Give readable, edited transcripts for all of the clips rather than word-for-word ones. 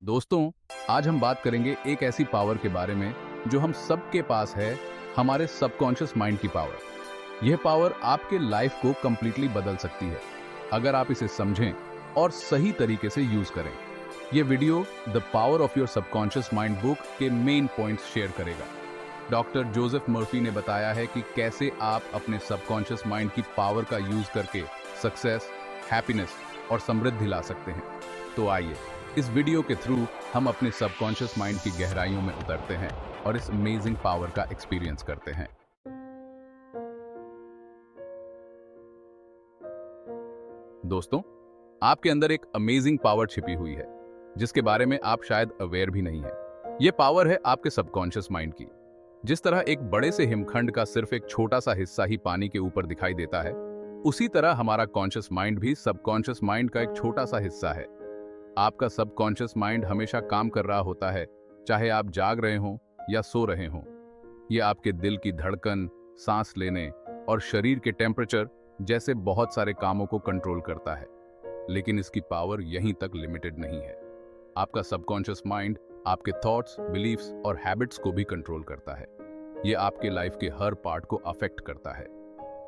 दोस्तों, आज हम बात करेंगे एक ऐसी पावर के बारे में जो हम सबके पास है, हमारे सबकॉन्शियस माइंड की पावर। यह पावर आपके लाइफ को कंप्लीटली बदल सकती है अगर आप इसे समझें और सही तरीके से यूज करें। यह video the power of your subconscious mind book के मेन पॉइंट्स शेयर करेगा। डॉक्टर जोसेफ मर्फी ने बताया है कि कैसे आप अपने सबकॉन्शियस माइंड की पावर का यूज करके सक्सेस, हैप्पीनेस और समृद्धि ला सकते हैं। तो आइए इस वीडियो के थ्रू हम अपने सबकॉन्शियस माइंड की गहराइयों में उतरते हैं और इस अमेजिंग पावर का एक्सपीरियंस करते हैं। दोस्तों, आपके अंदर एक अमेजिंग पावर छिपी हुई है जिसके बारे में आप शायद अवेयर भी नहीं है। यह पावर है आपके सबकॉन्शियस माइंड की। जिस तरह एक बड़े से हिमखंड का सिर्फ एक छोटा सा हिस्सा ही पानी के ऊपर दिखाई देता है, उसी तरह हमारा कॉन्शियस माइंड भी सबकॉन्शियस माइंड का एक छोटा सा हिस्सा है। आपका सबकॉन्शियस माइंड हमेशा काम कर रहा होता है, चाहे आप जाग रहे हों या सो रहे हों। यह आपके दिल की धड़कन, सांस लेने और शरीर के टेम्परेचर जैसे बहुत सारे कामों को कंट्रोल करता है। लेकिन इसकी पावर यहीं तक लिमिटेड नहीं है। आपका सबकॉन्शियस माइंड आपके थॉट्स, बिलीफ्स और हैबिट्स को भी कंट्रोल करता है। यह आपके लाइफ के हर पार्ट को अफेक्ट करता है।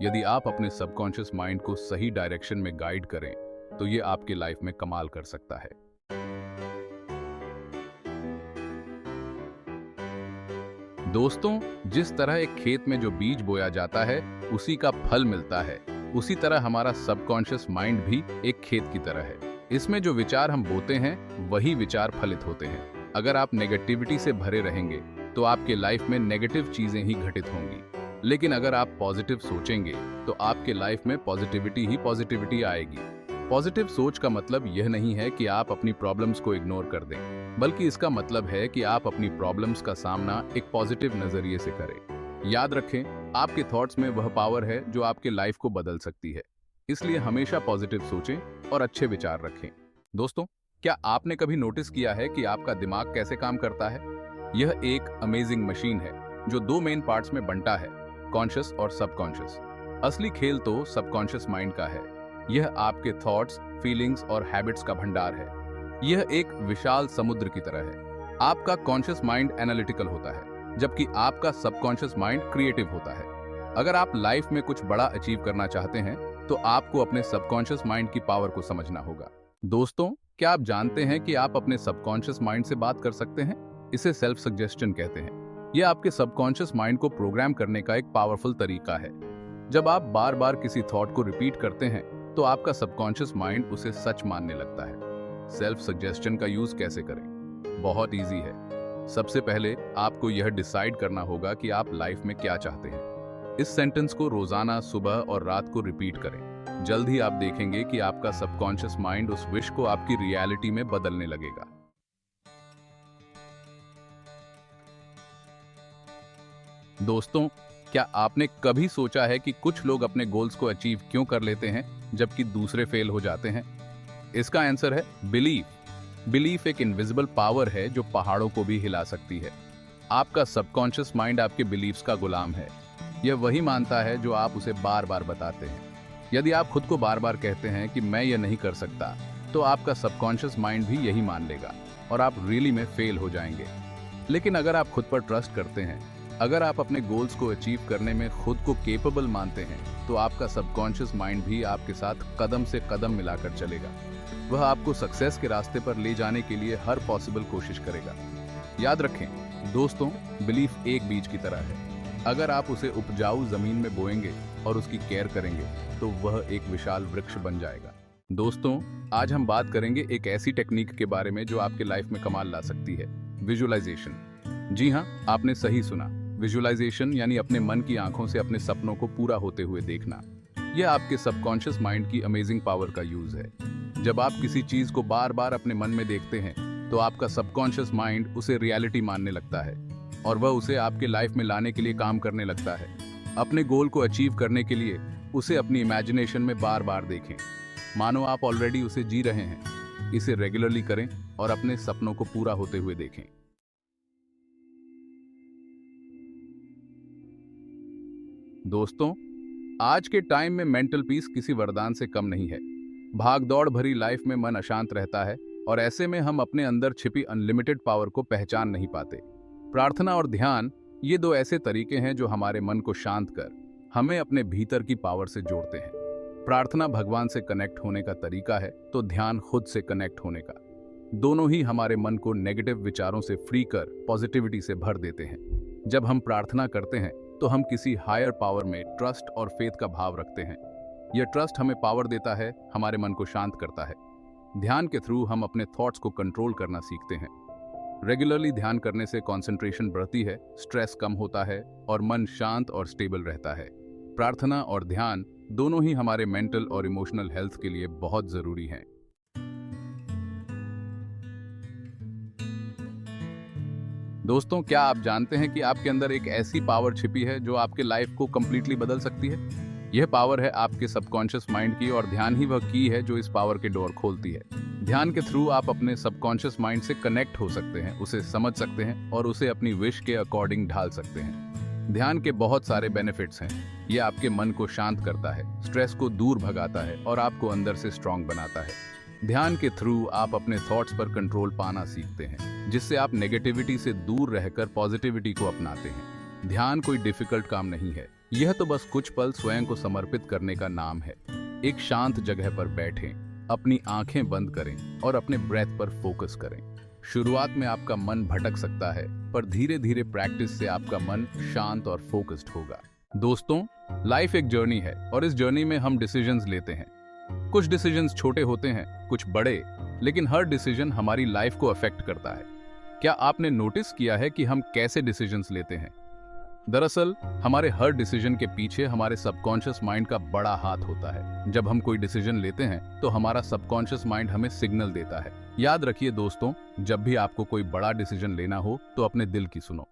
यदि आप अपने सबकॉन्शियस माइंड को सही डायरेक्शन में गाइड करें तो ये आपके लाइफ में कमाल कर सकता है। दोस्तों, जिस तरह एक खेत में जो बीज बोया जाता है उसी का फल मिलता है, उसी तरह हमारा सबकॉन्शियस माइंड भी एक खेत की तरह है। इसमें जो विचार हम बोते हैं वही विचार फलित होते हैं। अगर आप नेगेटिविटी से भरे रहेंगे तो आपके लाइफ में नेगेटिव चीजें ही घटित होंगी, लेकिन अगर आप पॉजिटिव सोचेंगे तो आपके लाइफ में पॉजिटिविटी ही पॉजिटिविटी आएगी। पॉजिटिव सोच का मतलब यह नहीं है कि आप अपनी प्रॉब्लम्स को इग्नोर कर दें, बल्कि इसका मतलब है कि आप अपनी प्रॉब्लम्स का सामना एक पॉजिटिव नजरिए से करें। याद रखें, आपके थॉट्स में वह पावर है जो आपके लाइफ को बदल सकती है। इसलिए हमेशा पॉजिटिव सोचें और अच्छे विचार रखें। दोस्तों, क्या आपने कभी नोटिस किया है कि आपका दिमाग कैसे काम करता है? यह एक अमेजिंग मशीन है जो दो मेन पार्ट्स में बंटा है, कॉन्शियस और सबकॉन्शियस। असली खेल तो सबकॉन्शियस माइंड का है। यह आपके थॉट्स, फीलिंग्स और हैबिट्स का भंडार है। यह एक विशाल समुद्र की तरह है। आपका कॉन्शियस माइंड एनालिटिकल होता है, जबकि आपका सबकॉन्शियस माइंड क्रिएटिव होता है। अगर आप लाइफ में कुछ बड़ा अचीव करना चाहते हैं तो आपको अपने सबकॉन्शियस माइंड की पावर को समझना होगा। दोस्तों, क्या आप जानते हैं कि आप अपने सबकॉन्शियस माइंड से बात कर सकते हैं? इसे सेल्फ सजेशन कहते हैं। यह आपके सबकॉन्शियस माइंड को प्रोग्राम करने का एक पावरफुल तरीका है। जब आप बार बार किसी थॉट को रिपीट करते हैं तो आपका सबकॉन्शियस माइंड उसे सच मानने लगता है। सेल्फ सजेशन का यूज कैसे करें? बहुत इजी है। सबसे पहले आपको यह डिसाइड करना होगा कि आप लाइफ में क्या चाहते हैं। इस सेंटेंस को रोजाना सुबह और रात को रिपीट करें। जल्द ही आप देखेंगे कि आपका सबकॉन्शियस माइंड उस विश को आपकी रियलिटी में बदलने लगेगा। दोस्तों, क्या आपने कभी सोचा है कि कुछ लोग अपने गोल्स को अचीव क्यों कर लेते हैं जबकि दूसरे फेल हो जाते हैं? इसका आंसर है बिलीफ। बिलीफ एक इनविजिबल पावर है जो पहाड़ों को भी हिला सकती है। आपका सबकॉन्शियस माइंड आपके बिलीफ्स का गुलाम है। यह वही मानता है जो आप उसे बार बार बताते हैं। यदि आप खुद को बार बार कहते हैं कि मैं यह नहीं कर सकता, तो आपका सबकॉन्शियस माइंड भी यही मान लेगा और आप रियली में फेल हो जाएंगे। लेकिन अगर आप खुद पर ट्रस्ट करते हैं, अगर आप अपने गोल्स को अचीव करने में खुद को केपेबल मानते हैं, तो आपका सबकॉन्शियस माइंड भी आपके साथ कदम से कदम मिलाकर चलेगा। वह आपको सक्सेस के रास्ते पर ले जाने के लिए हर पॉसिबल कोशिश करेगा। याद रखें दोस्तों, बिलीफ एक बीज की तरह है। अगर आप उसे उपजाऊ जमीन में बोएंगे और उसकी केयर करेंगे तो वह एक विशाल वृक्ष बन जाएगा। दोस्तों, आज हम बात करेंगे एक ऐसी टेक्निक के बारे में जो आपके लाइफ में कमाल ला सकती है, विजुअलाइजेशन। जी हाँ, आपने सही सुना। विजुअलाइजेशन यानी अपने मन की आंखों से अपने सपनों को पूरा होते हुए देखना। यह आपके सबकॉन्शियस माइंड की अमेजिंग पावर का यूज है। जब आप किसी चीज को बार बार अपने मन में देखते हैं तो आपका सबकॉन्शियस माइंड उसे रियलिटी मानने लगता है और वह उसे आपके लाइफ में लाने के लिए काम करने लगता है। अपने गोल को अचीव करने के लिए उसे अपनी इमेजिनेशन में बार बार देखें, मानो आप ऑलरेडी उसे जी रहे हैं। इसे रेगुलरली करें और अपने सपनों को पूरा होते हुए देखें। दोस्तों, आज के टाइम में मेंटल पीस किसी वरदान से कम नहीं है। भाग दौड़ भरी लाइफ में मन अशांत रहता है, और ऐसे में हम अपने अंदर छिपी अनलिमिटेड पावर को पहचान नहीं पाते। प्रार्थना और ध्यान, ये दो ऐसे तरीके हैं जो हमारे मन को शांत कर हमें अपने भीतर की पावर से जोड़ते हैं। प्रार्थना भगवान से कनेक्ट होने का तरीका है, तो ध्यान खुद से कनेक्ट होने का। दोनों ही हमारे मन को नेगेटिव विचारों से फ्री कर पॉजिटिविटी से भर देते हैं। जब हम प्रार्थना करते हैं तो हम किसी हायर पावर में ट्रस्ट और फेथ का भाव रखते हैं। यह ट्रस्ट हमें पावर देता है, हमारे मन को शांत करता है। ध्यान के थ्रू हम अपने थॉट्स को कंट्रोल करना सीखते हैं। रेगुलरली ध्यान करने से कंसंट्रेशन बढ़ती है, स्ट्रेस कम होता है और मन शांत और स्टेबल रहता है। प्रार्थना और ध्यान दोनों ही हमारे मेंटल और इमोशनल हेल्थ के लिए बहुत जरूरी हैं। दोस्तों, क्या आप जानते हैं कि आपके अंदर एक ऐसी पावर छिपी है जो आपके लाइफ को कंप्लीटली बदल सकती है? यह पावर है आपके सबकॉन्शियस माइंड की, और ध्यान ही वह की है जो इस पावर के डोर खोलती है। ध्यान के थ्रू आप अपने सबकॉन्शियस माइंड से कनेक्ट हो सकते हैं, उसे समझ सकते हैं और उसे अपनी विश के अकॉर्डिंग ढाल सकते हैं। ध्यान के बहुत सारे बेनिफिट्स हैं। ये आपके मन को शांत करता है, स्ट्रेस को दूर भगाता है और आपको अंदर से स्ट्रांग बनाता है। ध्यान के थ्रू आप अपने थॉट्स पर कंट्रोल पाना सीखते हैं, जिससे आप नेगेटिविटी से दूर रहकर पॉजिटिविटी को अपनाते हैं। ध्यान कोई डिफिकल्ट काम नहीं है, यह तो बस कुछ पल स्वयं को समर्पित करने का नाम है। एक शांत जगह पर बैठें, अपनी आंखें बंद करें और अपने ब्रेथ पर फोकस करें। शुरुआत में आपका मन भटक सकता है, पर धीरे धीरे प्रैक्टिस से आपका मन शांत और फोकस्ड होगा। दोस्तों, लाइफ एक जर्नी है और इस जर्नी में हम डिसीजंस लेते हैं। कुछ डिसीजंस छोटे होते हैं, कुछ बड़े, लेकिन हर डिसीजन हमारी लाइफ को अफेक्ट करता है। क्या आपने नोटिस किया है कि हम कैसे डिसीजंस लेते हैं? दरअसल हमारे हर डिसीजन के पीछे हमारे सबकॉन्शियस माइंड का बड़ा हाथ होता है। जब हम कोई डिसीजन लेते हैं तो हमारा सबकॉन्शियस माइंड हमें सिग्नल देता है। याद रखिए दोस्तों, जब भी आपको कोई बड़ा डिसीजन लेना हो तो अपने दिल की सुनो।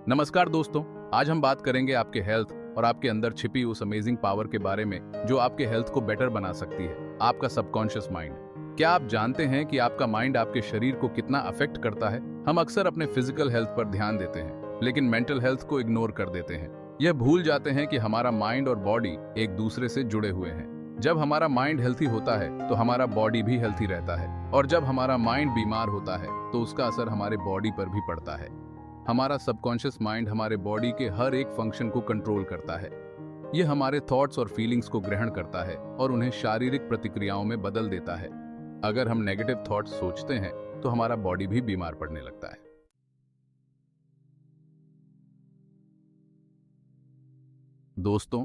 नमस्कार दोस्तों, आज हम बात करेंगे आपके हेल्थ और आपके अंदर छिपी उस अमेजिंग पावर के बारे में जो आपके हेल्थ को बेटर बना सकती है, आपका सबकॉन्शियस माइंड। क्या आप जानते हैं कि आपका माइंड आपके शरीर को कितना अफेक्ट करता है? हम अक्सर अपने फिजिकल हेल्थ पर ध्यान देते हैं, लेकिन मेंटल हेल्थ को इग्नोर कर देते हैं। यह भूल जाते हैं कि हमारा माइंड और बॉडी एक दूसरे से जुड़े हुए हैं। जब हमारा माइंड हेल्थी होता है तो हमारा बॉडी भी हेल्थी रहता है, और जब हमारा माइंड बीमार होता है तो उसका असर हमारे बॉडी पर भी पड़ता है। हमारा सबकॉन्शियस माइंड हमारे बॉडी के हर एक फंक्शन को कंट्रोल करता है। यह हमारे थॉट्स और फीलिंग्स को ग्रहण करता है और उन्हें शारीरिक प्रतिक्रियाओं में बदल देता है। अगर हम नेगेटिव थॉट्स सोचते हैं तो हमारा बॉडी भी बीमार पड़ने लगता है। दोस्तों,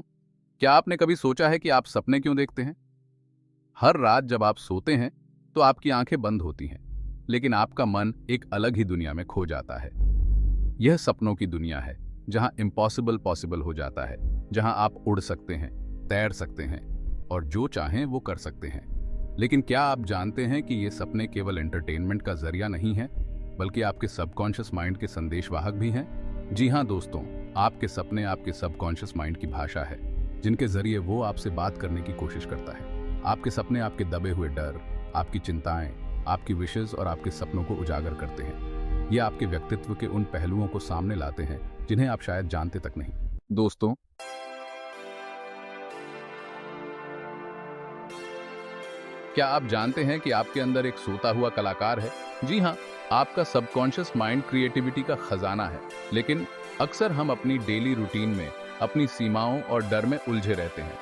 क्या आपने कभी सोचा है कि आप सपने क्यों देखते हैं? हर रात जब आप सोते हैं तो आपकी आंखें बंद होती हैं, लेकिन आपका मन एक अलग ही दुनिया में खो जाता है। यह सपनों की दुनिया है, जहां इम्पॉसिबल पॉसिबल हो जाता है, जहां आप उड़ सकते हैं, तैर सकते हैं और जो चाहें वो कर सकते हैं। लेकिन क्या आप जानते हैं कि ये सपने केवल एंटरटेनमेंट का जरिया नहीं है, बल्कि आपके सबकॉन्शियस माइंड के संदेशवाहक भी हैं? जी हाँ दोस्तों, आपके सपने आपके सबकॉन्शियस माइंड की भाषा है, जिनके जरिए वो आपसे बात करने की कोशिश करता है। आपके सपने आपके दबे हुए डर, आपकी चिंताएं, आपकी विशेस और आपके सपनों को उजागर करते हैं। ये आपके व्यक्तित्व के उन पहलुओं को सामने लाते हैं जिन्हें आप शायद जानते तक नहीं। दोस्तों, क्या आप जानते हैं कि आपके अंदर एक सोता हुआ कलाकार है? जी हाँ, आपका सबकॉन्शियस माइंड क्रिएटिविटी का खजाना है, लेकिन अक्सर हम अपनी डेली रूटीन में अपनी सीमाओं और डर में उलझे रहते हैं।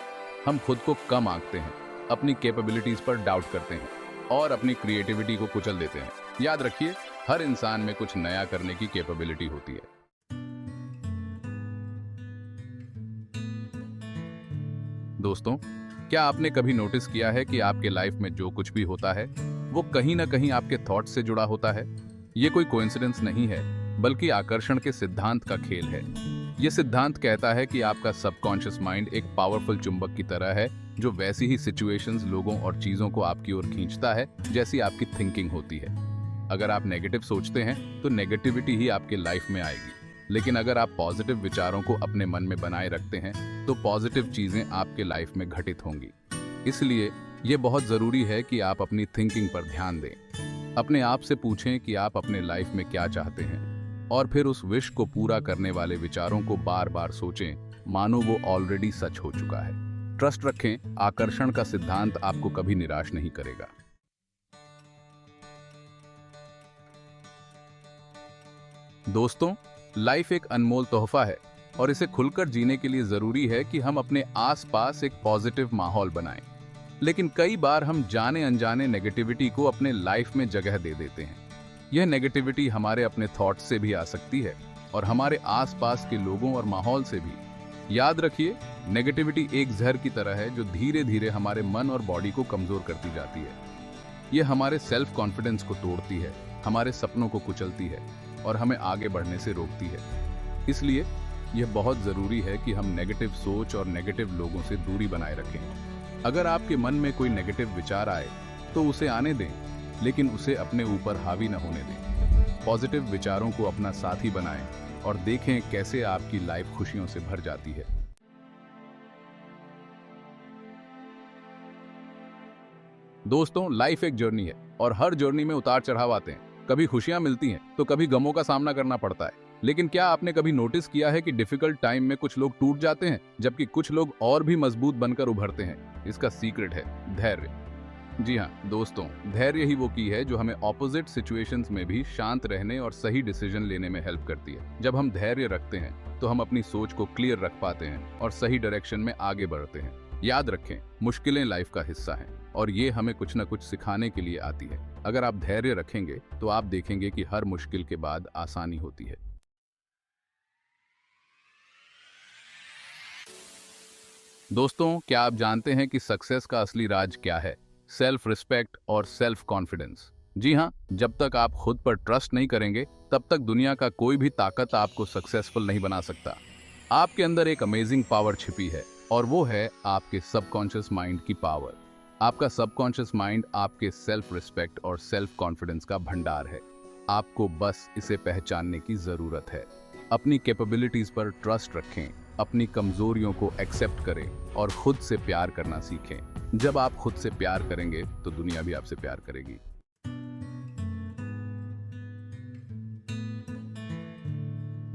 हम खुद को कम आंकते हैं, अपनी कैपेबिलिटीज पर डाउट करते हैं और अपनी क्रिएटिविटी को कुचल देते हैं। याद रखिए, हर इंसान में कुछ नया करने की कैपेबिलिटी होती है। दोस्तों, क्या आपने कभी नोटिस किया है कि आपके लाइफ में जो कुछ भी होता है वो कहीं ना कहीं आपके थॉट्स से जुड़ा होता है? ये कोई कोइंसिडेंस नहीं है, बल्कि आकर्षण के सिद्धांत का खेल है। यह सिद्धांत कहता है कि आपका सबकॉन्शियस माइंड एक पावरफुल चुंबक की तरह है, जो वैसी ही सिचुएशंस, लोगों और चीजों को आपकी ओर खींचता है जैसी आपकी थिंकिंग होती है। अगर आप नेगेटिव सोचते हैं तो नेगेटिविटी ही आपके लाइफ में आएगी, लेकिन अगर आप पॉजिटिव विचारों को अपने मन में बनाए रखते हैं तो पॉजिटिव चीजें आपके लाइफ में घटित होंगी। इसलिए ये बहुत जरूरी है कि आप अपनी थिंकिंग पर ध्यान दें। अपने आप से पूछें कि आप अपने लाइफ में क्या चाहते हैं, और फिर उस विश को पूरा करने वाले विचारों को बार बार सोचें, मानो वो ऑलरेडी सच हो चुका है। ट्रस्ट रखें, आकर्षण का सिद्धांत आपको कभी निराश नहीं करेगा। दोस्तों, लाइफ एक अनमोल तोहफा है और इसे खुलकर जीने के लिए जरूरी है कि हम अपने आसपास एक पॉजिटिव माहौल बनाएं। लेकिन कई बार हम जाने अनजाने नेगेटिविटी को अपने लाइफ में जगह दे देते हैं। यह नेगेटिविटी हमारे अपने थॉट्स से भी आ सकती है और हमारे आसपास के लोगों और माहौल से भी। याद रखिए, नेगेटिविटी एक जहर की तरह है जो धीरे धीरे हमारे मन और बॉडी को कमजोर करती जाती है। यह हमारे सेल्फ कॉन्फिडेंस को तोड़ती है, हमारे सपनों को कुचलती है और हमें आगे बढ़ने से रोकती है। इसलिए यह बहुत जरूरी है कि हम नेगेटिव सोच और नेगेटिव लोगों से दूरी बनाए रखें। अगर आपके मन में कोई नेगेटिव विचार आए तो उसे आने दें, लेकिन उसे अपने ऊपर हावी न होने दें। पॉजिटिव विचारों को अपना साथी बनाएं और देखें कैसे आपकी लाइफ खुशियों से भर जाती है। दोस्तों, लाइफ एक जर्नी है और हर जर्नी में उतार चढ़ाव आते हैं। कभी खुशियां मिलती हैं तो कभी गमों का सामना करना पड़ता है। लेकिन क्या आपने कभी नोटिस किया है कि डिफिकल्ट टाइम में कुछ लोग टूट जाते हैं जबकि कुछ लोग और भी मजबूत बनकर उभरते हैं? इसका सीक्रेट है धैर्य। जी हाँ दोस्तों, धैर्य ही वो की है जो हमें ऑपोजिट सिचुएशंस में भी शांत रहने और सही डिसीजन लेने में हेल्प करती है। जब हम धैर्य रखते हैं तो हम अपनी सोच को क्लियर रख पाते हैं और सही डायरेक्शन में आगे बढ़ते हैं। याद रखें, मुश्किलें लाइफ का हिस्सा हैं और ये हमें कुछ न कुछ सिखाने के लिए आती है। अगर आप धैर्य रखेंगे तो आप देखेंगे कि हर मुश्किल के बाद आसानी होती है। दोस्तों, क्या आप जानते हैं कि सक्सेस का असली राज क्या है? सेल्फ रिस्पेक्ट और सेल्फ कॉन्फिडेंस। जी हाँ, जब तक आप खुद पर ट्रस्ट नहीं करेंगे तब तक दुनिया का कोई भी ताकत आपको सक्सेसफुल नहीं बना सकता। आपके अंदर एक अमेजिंग पावर छिपी है और वो है आपके सबकॉन्शियस माइंड की पावर। आपका सबकॉन्शियस माइंड आपके सेल्फ रिस्पेक्ट और सेल्फ कॉन्फिडेंस का भंडार है। आपको बस इसे पहचानने की जरूरत है। अपनी कैपेबिलिटीज पर ट्रस्ट रखें, अपनी कमजोरियों को एक्सेप्ट करें और खुद से प्यार करना सीखें। जब आप खुद से प्यार करेंगे तो दुनिया भी आपसे प्यार करेगी।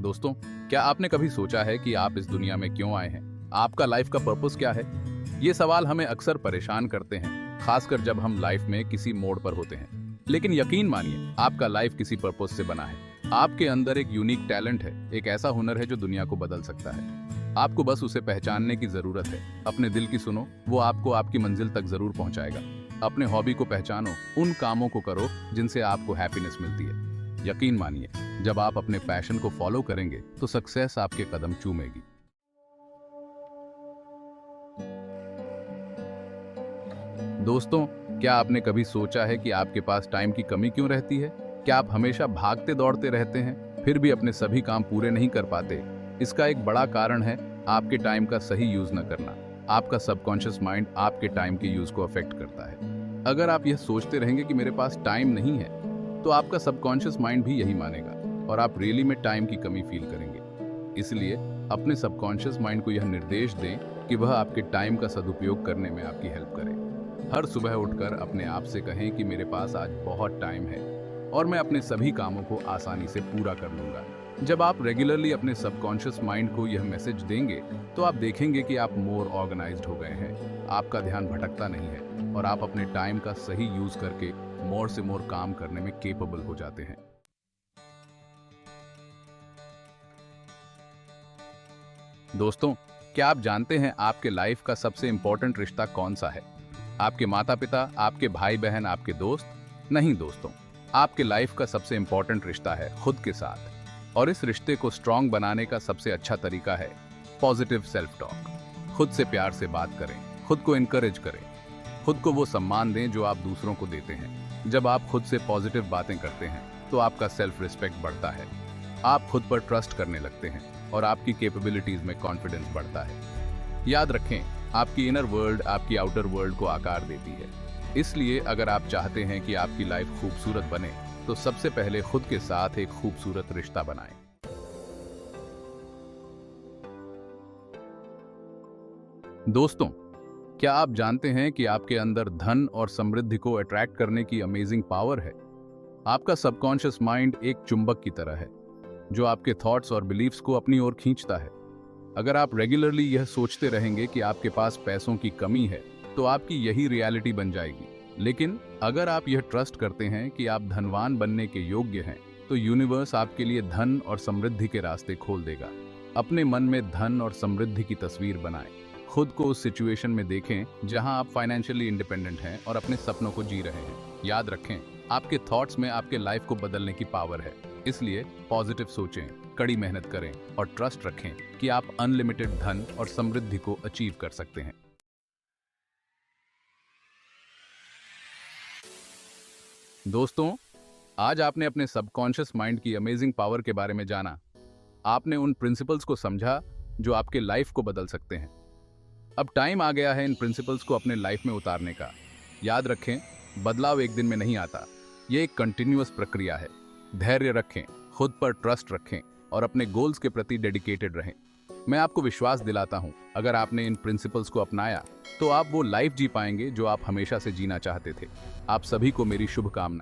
दोस्तों, क्या आपने कभी सोचा है कि आप इस दुनिया में क्यों आए हैं? आपका लाइफ का पर्पस क्या है? ये सवाल हमें अक्सर परेशान करते हैं, खासकर जब हम लाइफ में किसी मोड़ पर होते हैं। लेकिन यकीन मानिए, आपका लाइफ किसी पर्पस से बना है। आपके अंदर एक यूनिक टैलेंट है, एक ऐसा हुनर है जो दुनिया को बदल सकता है। आपको बस उसे पहचानने की जरूरत है। अपने दिल की सुनो, वो आपको आपकी मंजिल तक जरूर पहुंचाएगा। अपने हॉबी को पहचानो, उन कामों को करो जिनसे आपको हैप्पीनेस मिलती है। यकीन मानिए, जब आप अपने पैशन को फॉलो करेंगे तो सक्सेस आपके कदम चूमेगी। दोस्तों, क्या आपने कभी सोचा है कि आपके पास टाइम की कमी क्यों रहती है? क्या आप हमेशा भागते दौड़ते रहते हैं फिर भी अपने सभी काम पूरे नहीं कर पाते? इसका एक बड़ा कारण है आपके टाइम का सही यूज न करना। आपका सबकॉन्शियस माइंड आपके टाइम के यूज को अफेक्ट करता है। अगर आप यह सोचते रहेंगे कि मेरे पास टाइम नहीं है, तो आपका सबकॉन्शियस माइंड भी यही मानेगा और आप रियली में टाइम की कमी फील करेंगे। इसलिए अपने सबकॉन्शियस माइंड को यह निर्देश दें कि वह आपके टाइम का सदुपयोग करने में आपकी हेल्प करे। हर सुबह उठकर अपने आप से कहें कि मेरे पास आज बहुत टाइम है और मैं अपने सभी कामों को आसानी से पूरा कर लूंगा। जब आप रेगुलरली अपने सबकॉन्शियस माइंड को यह मैसेज देंगे तो आप देखेंगे कि आप मोर ऑर्गेनाइज्ड हो गए हैं। आपका ध्यान भटकता नहीं है और आप अपने टाइम का सही यूज करके मोर से मोर काम करने में केपेबल हो जाते हैं। दोस्तों, क्या आप जानते हैं आपके लाइफ का सबसे इंपॉर्टेंट रिश्ता कौन सा है? आपके माता पिता, आपके भाई बहन, आपके दोस्त? नहीं दोस्तों, आपके लाइफ का सबसे इंपॉर्टेंट रिश्ता है खुद के साथ। और इस रिश्ते को स्ट्रांग बनाने का सबसे अच्छा तरीका है पॉजिटिव सेल्फ टॉक। खुद से प्यार से बात करें, खुद को इनकरेज करें, खुद को वो सम्मान दें जो आप दूसरों को देते हैं। जब आप खुद से पॉजिटिव बातें करते हैं तो आपका सेल्फ रिस्पेक्ट बढ़ता है, आप खुद पर ट्रस्ट करने लगते हैं और आपकी कैपेबिलिटीज में कॉन्फिडेंस बढ़ता है। याद रखें, आपकी इनर वर्ल्ड आपकी आउटर वर्ल्ड को आकार देती है। इसलिए अगर आप चाहते हैं कि आपकी लाइफ खूबसूरत बने तो सबसे पहले खुद के साथ एक खूबसूरत रिश्ता बनाएं। दोस्तों, क्या आप जानते हैं कि आपके अंदर धन और समृद्धि को अट्रैक्ट करने की अमेजिंग पावर है? आपका सबकॉन्शियस माइंड एक चुंबक की तरह है जो आपके थॉट्स और बिलीफ्स को अपनी ओर खींचता है। अगर आप रेगुलरली यह सोचते रहेंगे कि आपके पास पैसों की कमी है, तो आपकी यही रियलिटी बन जाएगी। लेकिन अगर आप यह ट्रस्ट करते हैं कि आप धनवान बनने के योग्य हैं, तो यूनिवर्स आपके लिए धन और समृद्धि के रास्ते खोल देगा। अपने मन में धन और समृद्धि की तस्वीर बनाएं। खुद को उस सिचुएशन में देखें जहां आप फाइनेंशियली इंडिपेंडेंट हैं और अपने सपनों को जी रहे हैं। याद रखें, आपके थॉट्स में आपके लाइफ को बदलने की पावर है। इसलिए पॉजिटिव सोचें, कड़ी मेहनत करें और ट्रस्ट रखें कि आप अनलिमिटेड धन और समृद्धि को अचीव कर सकते हैं। दोस्तों, आज आपने अपने सबकॉन्शियस माइंड की अमेजिंग पावर के बारे में जाना। आपने उन प्रिंसिपल्स को समझा जो आपके लाइफ को बदल सकते हैं। अब टाइम आ गया है इन प्रिंसिपल्स को अपने लाइफ में उतारने का। याद रखें, बदलाव एक दिन में नहीं आता। ये एक कंटिन्यूअस प्रक्रिया है। धैर्य रखें, खुद पर ट्रस्ट रखें और अपने गोल्स के प्रति डेडिकेटेड रहें। मैं आपको विश्वास दिलाता हूं, अगर आपने इन प्रिंसिपल्स को अपनाया तो आप वो लाइफ जी पाएंगे जो आप हमेशा से जीना चाहते थे। आप सभी को मेरी शुभकामनाएं।